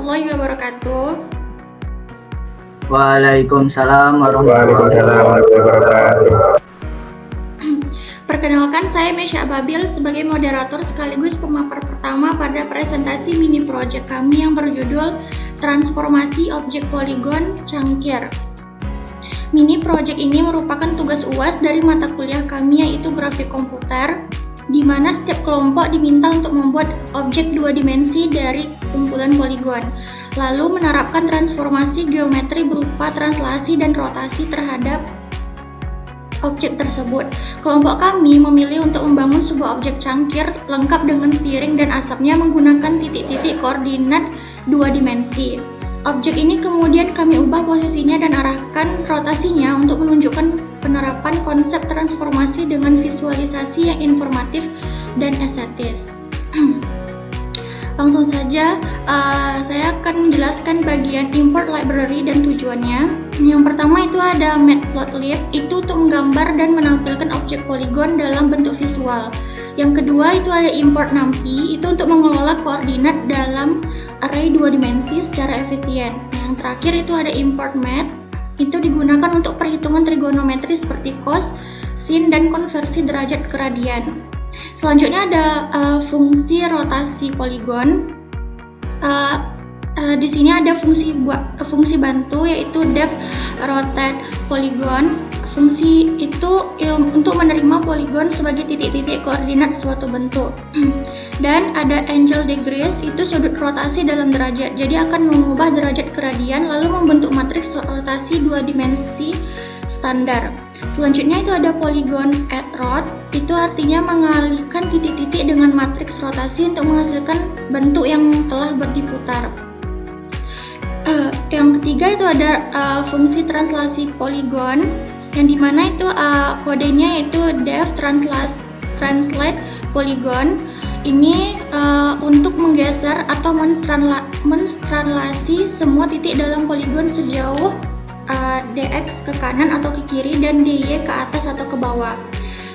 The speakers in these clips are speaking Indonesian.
warahmatullahi wabarakatuh. Waalaikumsalam warahmatullahi wabarakatuh. Perkenalkan, saya Mesya Ababil sebagai moderator sekaligus pemapar pertama pada presentasi mini project kami yang berjudul Transformasi Objek Poligon Cangkir. Mini project ini merupakan tugas UAS dari mata kuliah kami yaitu grafik komputer, di mana setiap kelompok diminta untuk membuat objek dua dimensi dari kumpulan poligon, lalu menerapkan transformasi geometri berupa translasi dan rotasi terhadap objek tersebut. Kelompok kami memilih untuk membangun sebuah objek cangkir lengkap dengan piring dan asapnya menggunakan titik-titik koordinat dua dimensi. Objek ini kemudian kami ubah posisinya dan arahkan rotasinya untuk menunjukkan penerapan konsep transformasi dengan visualisasi yang informatif dan estetis. Langsung saja, saya akan menjelaskan bagian import library dan tujuannya. Yang pertama itu ada matplotlib, itu untuk menggambar dan menampilkan objek poligon dalam bentuk visual. Yang kedua itu ada import numpy, itu untuk mengelola koordinat dalam array dua dimensi secara efisien. Yang terakhir itu ada import math, itu digunakan untuk perhitungan trigonometri seperti cos, sin, dan konversi derajat ke radian. Selanjutnya ada fungsi rotasi poligon. Di sini ada fungsi bantu yaitu def rotate polygon. Fungsi itu untuk menerima poligon sebagai titik-titik koordinat suatu bentuk. Dan ada angle degrees, itu sudut rotasi dalam derajat. Jadi akan mengubah derajat ke radian lalu membentuk matriks rotasi dua dimensi standar. Selanjutnya itu ada polygon at rot, itu artinya mengalihkan titik-titik dengan matriks rotasi untuk menghasilkan bentuk yang telah berdiputar. Yang ketiga itu ada fungsi translasi poligon, yang dimana itu kodenya yaitu def translate polygon. Ini untuk menggeser atau menstranslasi semua titik dalam poligon sejauh dx ke kanan atau ke kiri dan dy ke atas atau ke bawah.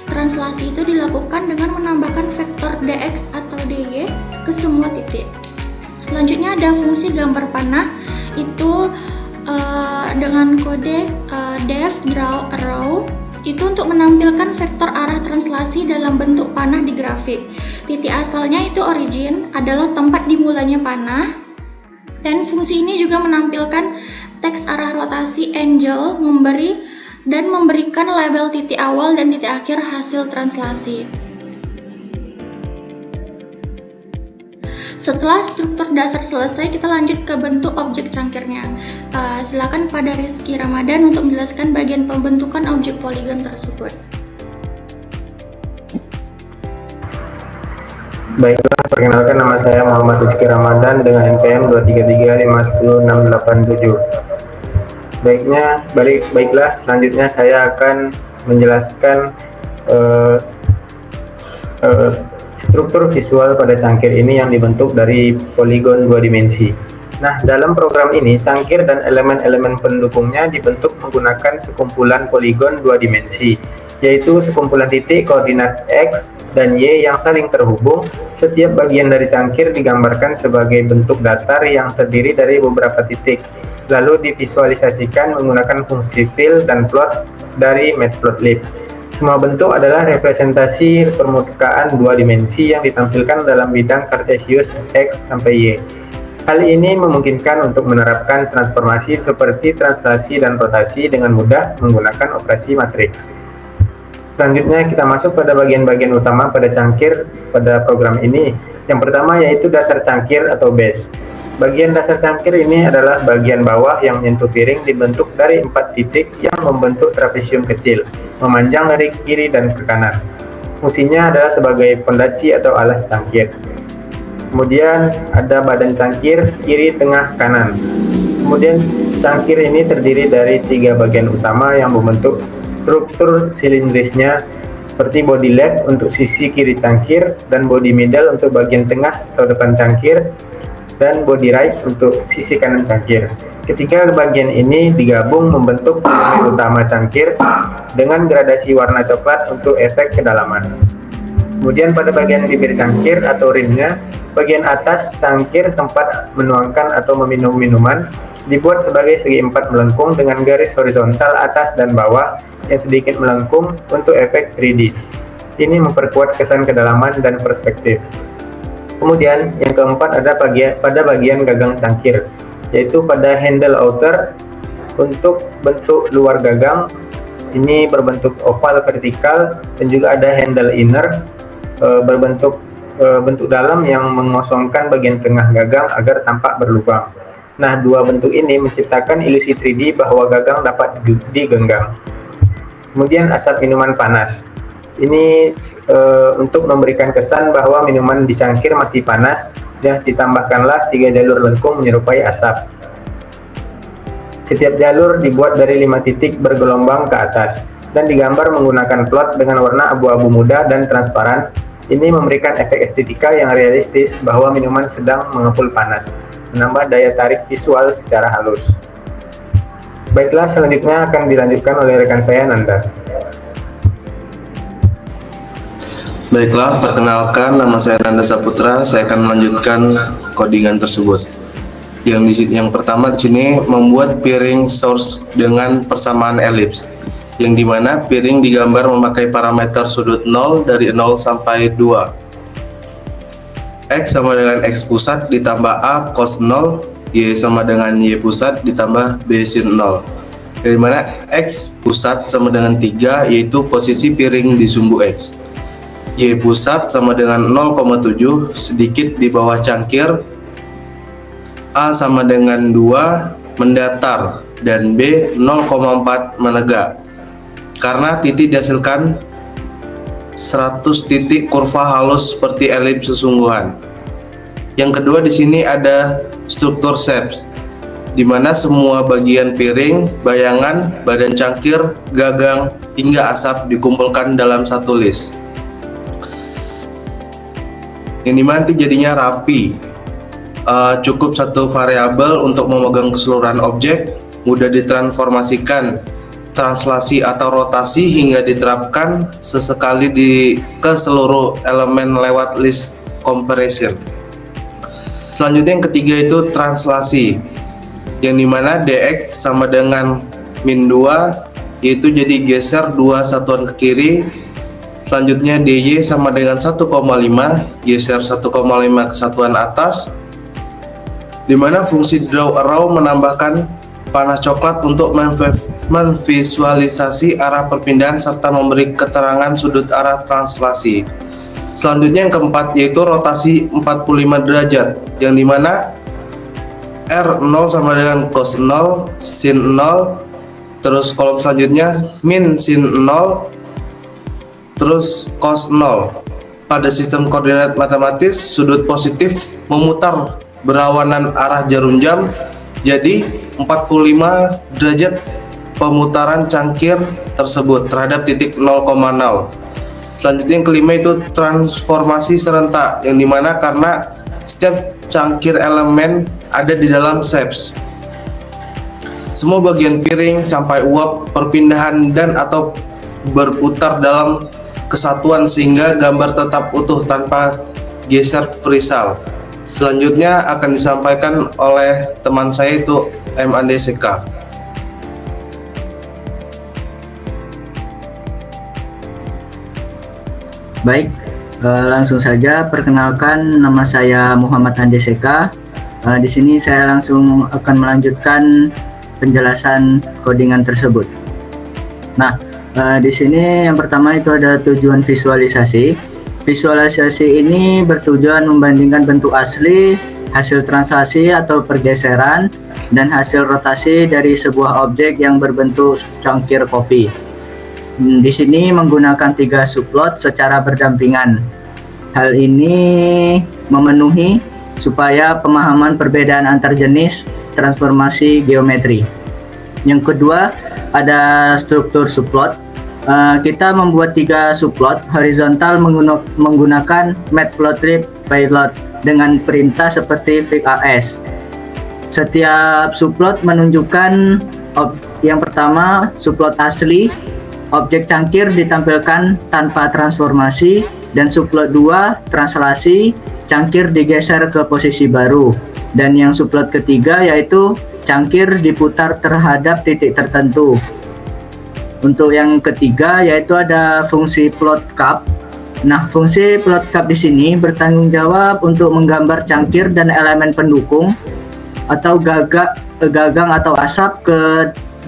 Translasi itu dilakukan dengan menambahkan vektor dx atau dy ke semua titik. Selanjutnya ada fungsi gambar panah, itu dengan kode def draw arrow, itu untuk menampilkan vektor arah translasi dalam bentuk panah di grafik. Titik asalnya itu origin, adalah tempat dimulainya panah, dan fungsi ini juga menampilkan teks arah rotasi angle, memberikan label titik awal dan titik akhir hasil translasi. Setelah struktur dasar selesai, kita lanjut ke bentuk objek cangkirnya. Silakan pada Rizky Ramadan untuk menjelaskan bagian pembentukan objek poligon tersebut. Baiklah, perkenalkan nama saya Muhammad Rizky Ramadan dengan NPM 233510687. Baiklah, selanjutnya saya akan menjelaskan struktur visual pada cangkir ini yang dibentuk dari poligon dua dimensi. Nah, dalam program ini, cangkir dan elemen-elemen pendukungnya dibentuk menggunakan sekumpulan poligon dua dimensi, yaitu sekumpulan titik koordinat X dan Y yang saling terhubung. Setiap bagian dari cangkir digambarkan sebagai bentuk datar yang terdiri dari beberapa titik, lalu divisualisasikan menggunakan fungsi fill dan plot dari matplotlib. Semua bentuk adalah representasi permukaan dua dimensi yang ditampilkan dalam bidang kartesius X sampai Y. Hal ini memungkinkan untuk menerapkan transformasi seperti translasi dan rotasi dengan mudah menggunakan operasi matriks. Selanjutnya kita masuk pada bagian-bagian utama pada cangkir pada program ini. Yang pertama yaitu dasar cangkir atau base. Bagian dasar cangkir ini adalah bagian bawah yang menyentuh piring, dibentuk dari 4 titik yang membentuk trapesium kecil, memanjang dari kiri dan ke kanan. Fungsinya adalah sebagai fondasi atau alas cangkir. Kemudian ada badan cangkir, kiri, tengah, kanan. Kemudian cangkir ini terdiri dari 3 bagian utama yang membentuk struktur silindrisnya, seperti body left untuk sisi kiri cangkir, dan body middle untuk bagian tengah atau depan cangkir, dan body right untuk sisi kanan cangkir. Ketiga bagian ini digabung membentuk filamen utama cangkir dengan gradasi warna coklat untuk efek kedalaman. Kemudian pada bagian bibir cangkir atau rimnya, bagian atas cangkir tempat menuangkan atau meminum minuman dibuat sebagai segi empat melengkung dengan garis horizontal atas dan bawah yang sedikit melengkung untuk efek 3D. Ini memperkuat kesan kedalaman dan perspektif. Kemudian yang keempat ada pada bagian gagang cangkir, yaitu pada handle outer. Untuk bentuk luar gagang ini berbentuk oval vertikal, dan juga ada handle inner berbentuk bentuk dalam yang mengosongkan bagian tengah gagang agar tampak berlubang. Nah, dua bentuk ini menciptakan ilusi 3D bahwa gagang dapat digenggam. Kemudian asap minuman panas. Ini untuk memberikan kesan bahwa minuman di cangkir masih panas, dan ditambahkanlah 3 jalur lengkung menyerupai asap. Setiap jalur dibuat dari 5 titik bergelombang ke atas, dan digambar menggunakan plot dengan warna abu-abu muda dan transparan. Ini memberikan efek estetika yang realistis bahwa minuman sedang mengepul panas, menambah daya tarik visual secara halus. Baiklah, selanjutnya akan dilanjutkan oleh rekan saya, Nanda. Baiklah, perkenalkan, nama saya Nanda Saputra. Saya akan melanjutkan codingan tersebut. Yang pertama di sini membuat piring source dengan persamaan elips, yang dimana piring digambar memakai parameter sudut 0 dari 0 sampai 2. X sama dengan X pusat ditambah A cos 0, Y sama dengan Y pusat ditambah B sin 0. Yang dimana X pusat sama dengan 3, yaitu posisi piring di sumbu X. Y pusat sama dengan 0,7 sedikit di bawah cangkir. A sama dengan 2 mendatar, dan B 0,4 menegak. Karena titik dihasilkan 100 titik kurva halus seperti elips sesungguhan. Yang kedua di sini ada struktur shapes, di mana semua bagian piring, bayangan, badan cangkir, gagang, hingga asap dikumpulkan dalam satu list. Yang dimana nanti jadinya rapi. Cukup satu variabel untuk memegang keseluruhan objek, mudah ditransformasikan, translasi atau rotasi hingga diterapkan sesekali ke seluruh elemen lewat list comparison. Selanjutnya yang ketiga itu translasi, yang dimana dx sama dengan min 2, yaitu jadi geser 2 satuan ke kiri. Selanjutnya dy sama dengan 1,5, geser 1,5 ke satuan atas, dimana fungsi draw arrow menambahkan panah coklat untuk memvisualisasi arah perpindahan serta memberi keterangan sudut arah translasi. Selanjutnya yang keempat yaitu rotasi 45 derajat, yang dimana R0 sama dengan cos 0, sin 0, terus kolom selanjutnya min sin 0, terus cos 0. Pada sistem koordinat matematis, sudut positif memutar berawanan arah jarum jam, jadi 45 derajat pemutaran cangkir tersebut terhadap titik 0,0. Selanjutnya yang kelima itu transformasi serentak, yang dimana karena setiap cangkir elemen ada di dalam shapes. Semua bagian piring sampai uap perpindahan dan atau berputar dalam kesatuan sehingga gambar tetap utuh tanpa geser perisal. Selanjutnya akan disampaikan oleh teman saya itu M. Andeseka. Baik, langsung saja perkenalkan, nama saya Muhammad Andeseka. Di sini saya langsung akan melanjutkan penjelasan codingan tersebut. Nah, di sini yang pertama itu ada tujuan visualisasi. Visualisasi ini bertujuan membandingkan bentuk asli, hasil translasi atau pergeseran, dan hasil rotasi dari sebuah objek yang berbentuk cangkir kopi. Di sini menggunakan 3 subplot secara berdampingan. Hal ini memenuhi supaya pemahaman perbedaan antar jenis transformasi geometri. Yang kedua ada struktur subplot. Kita membuat 3 subplot horizontal menggunakan matplotlib pilot dengan perintah seperti fig.as. Setiap subplot menunjukkan yang pertama subplot asli, objek cangkir ditampilkan tanpa transformasi, dan subplot 2 translasi cangkir digeser ke posisi baru. Dan yang subplot ketiga yaitu cangkir diputar terhadap titik tertentu. Untuk yang ketiga yaitu ada fungsi plot cup. Nah, fungsi plot cup di sini bertanggung jawab untuk menggambar cangkir dan elemen pendukung atau gagang atau asap ke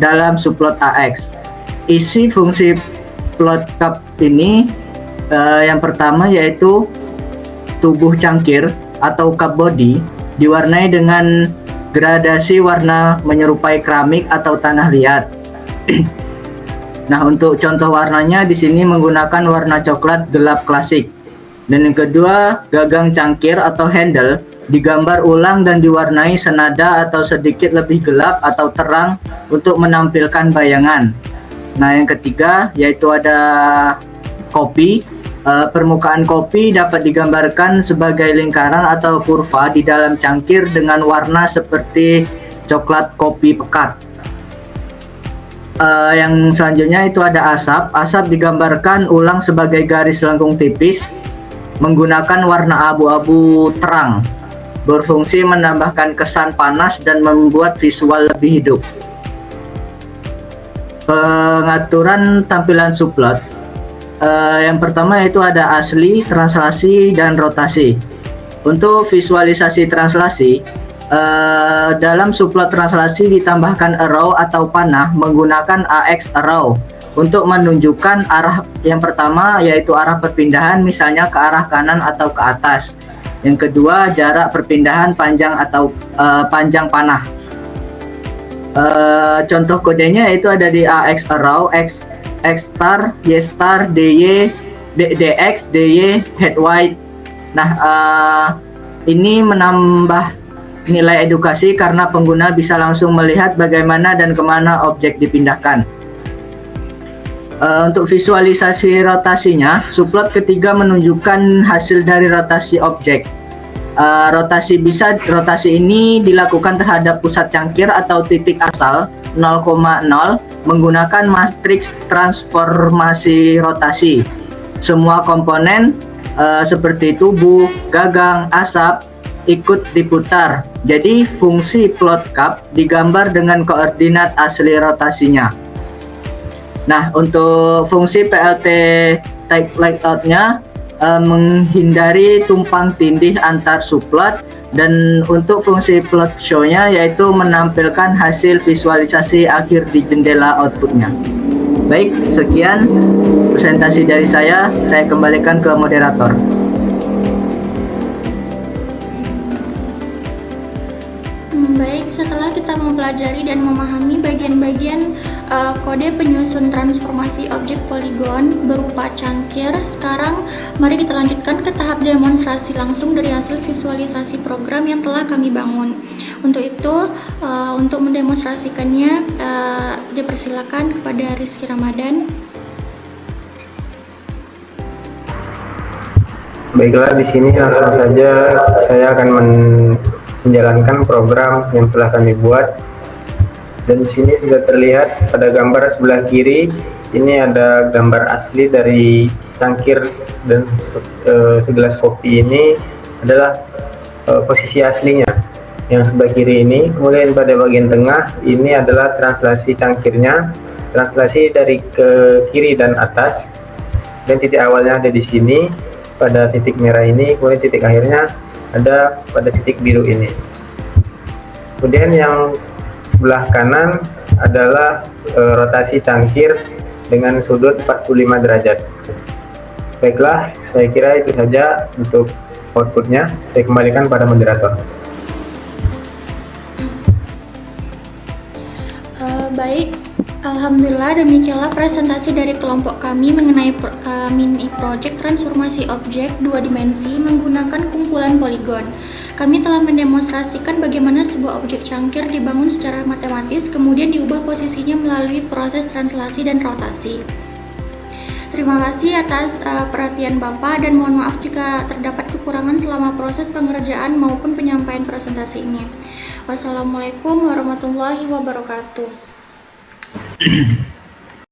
dalam subplot AX. Isi fungsi plot cup ini yang pertama yaitu tubuh cangkir atau cup body diwarnai dengan gradasi warna menyerupai keramik atau tanah liat. Nah, untuk contoh warnanya di sini menggunakan warna coklat gelap klasik. Dan yang kedua, gagang cangkir atau handle digambar ulang dan diwarnai senada atau sedikit lebih gelap atau terang untuk menampilkan bayangan. Nah, yang ketiga yaitu ada kopi. Permukaan kopi dapat digambarkan sebagai lingkaran atau kurva di dalam cangkir dengan warna seperti coklat kopi pekat. Yang selanjutnya itu ada asap. Asap digambarkan ulang sebagai garis lengkung tipis menggunakan warna abu-abu terang, berfungsi menambahkan kesan panas dan membuat visual lebih hidup. Pengaturan tampilan subplot. Yang pertama yaitu ada asli, translasi, dan rotasi. Untuk visualisasi translasi, dalam subplot translasi ditambahkan arrow atau panah menggunakan AX arrow untuk menunjukkan arah yang pertama yaitu arah perpindahan, misalnya ke arah kanan atau ke atas. Yang kedua, jarak perpindahan panjang atau panjang panah. Contoh kodenya yaitu ada di AX arrow, X star, Y star, DY, DX, DY, head white. Nah, ini menambah nilai edukasi karena pengguna bisa langsung melihat bagaimana dan kemana objek dipindahkan. Untuk visualisasi rotasinya, subplot ketiga menunjukkan hasil dari rotasi objek. Rotasi ini dilakukan terhadap pusat cangkir atau titik asal 0,0 menggunakan matriks transformasi rotasi. Semua komponen seperti tubuh, gagang, asap ikut diputar. Jadi fungsi plot cup digambar dengan koordinat asli rotasinya. Nah, untuk fungsi PLT type layout-nya menghindari tumpang tindih antar subplot, dan untuk fungsi plot show-nya yaitu menampilkan hasil visualisasi akhir di jendela output-nya. Baik, sekian presentasi dari saya kembalikan ke moderator. Baik, setelah kita mempelajari dan memahami bagian-bagian kode penyusun transformasi objek poligon berupa cangkir, sekarang mari kita lanjutkan ke tahap demonstrasi langsung dari hasil visualisasi program yang telah kami bangun. Untuk itu, untuk mendemonstrasikannya, dipersilakan kepada Rizky Ramadan. Baiklah, di sini langsung saja saya akan menjalankan program yang telah kami buat. Dan di sini sudah terlihat pada gambar sebelah kiri ini ada gambar asli dari cangkir, dan segelas kopi ini adalah posisi aslinya yang sebelah kiri ini. Kemudian pada bagian tengah ini adalah translasi cangkirnya, translasi dari ke kiri dan atas, dan titik awalnya ada di sini pada titik merah ini, kemudian titik akhirnya ada pada titik biru ini. Kemudian yang sebelah kanan adalah rotasi cangkir dengan sudut 45 derajat. Baiklah, saya kira itu saja untuk outputnya. Saya kembalikan pada moderator. Baik, alhamdulillah demikianlah presentasi dari kelompok kami mengenai mini project transformasi objek 2 dimensi menggunakan kumpulan poligon. Kami telah mendemonstrasikan bagaimana sebuah objek cangkir dibangun secara matematis, kemudian diubah posisinya melalui proses translasi dan rotasi. Terima kasih atas perhatian Bapak, dan mohon maaf jika terdapat kekurangan selama proses pengerjaan maupun penyampaian presentasi ini. Wassalamualaikum warahmatullahi wabarakatuh.